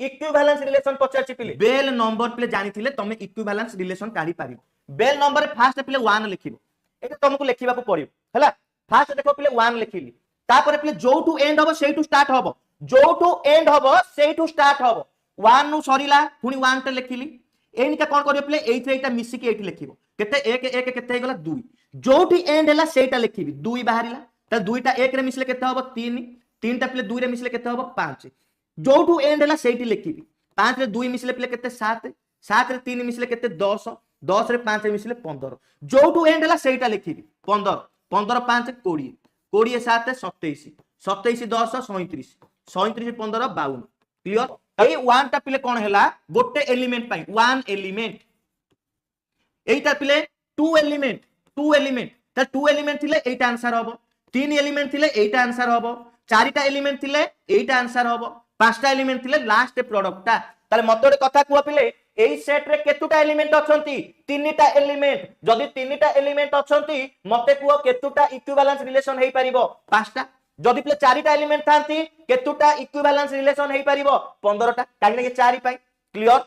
equivalence relation पचारछि पिले bell number पिले जानिथिले तमे इक्विवेलेंस रिलेशन काढी पारिबो बेल नंबर फास्ट पिले 1 लिखिबो एटा तुमको लिखिबा को पड़िबो हैला फास्ट देखो पिले 1 लिखिली तापर पिले जोटू एंड हबो सेटू स्टार्ट हबो जोटू एंड हबो सेटू स्टार्ट हबो 1 नु सरीला पुनी 1 टे लिखिली एनिका कोन करियो पिले एइथे एटा मिसी के एठी लिखिबो केते 1 1 केते हेगला 2 जोटी एंड हैला सेटा लिखिबी 2 बाहरिला त 2 टा 1 रे मिसले केते हबो 3 3 टा पिले 2 रे मिसले केते हबो 5 जोटू एंड हैला सेठी लिखिबी 5 रे 2 मिसले पिले केते 7 7 रे 3 मिसले केते 10 10 रे 5 रे मिसले 15 जोटू एंड हैला सेटा लिखिबी 15 15 5 20 20 7 27 27 10 37 37 15 52 क्लियर एई 1 टा पिले कोन हैला गोटे एलिमेंट पाई 1 एलिमेंट एइटा पिले 2 एलिमेंट त 2 एलिमेंट थिले एइटा आंसर हबो 3 एलिमेंट थिले एइटा आंसर हबो 4टा एलिमेंट थिले एइटा आंसर हबो 5टा एलिमेंट थिले लास्ट प्रोडक्टटा ताले मते ओटे कथा कुआ पिले एई सेट रे केतुटा एलिमेंट अछंती 3टा एलिमेंट जदी 3टा एलिमेंट अछंती मते कुआ केतुटा इक्विवेलेंस रिलेशन हेई परिबो 5टा जदी पिले 4टा एलिमेंट थांती केतुटा इक्विवेलेंस रिलेशन हेई परिबो 15टा काहे कि 4 पाई क्लियर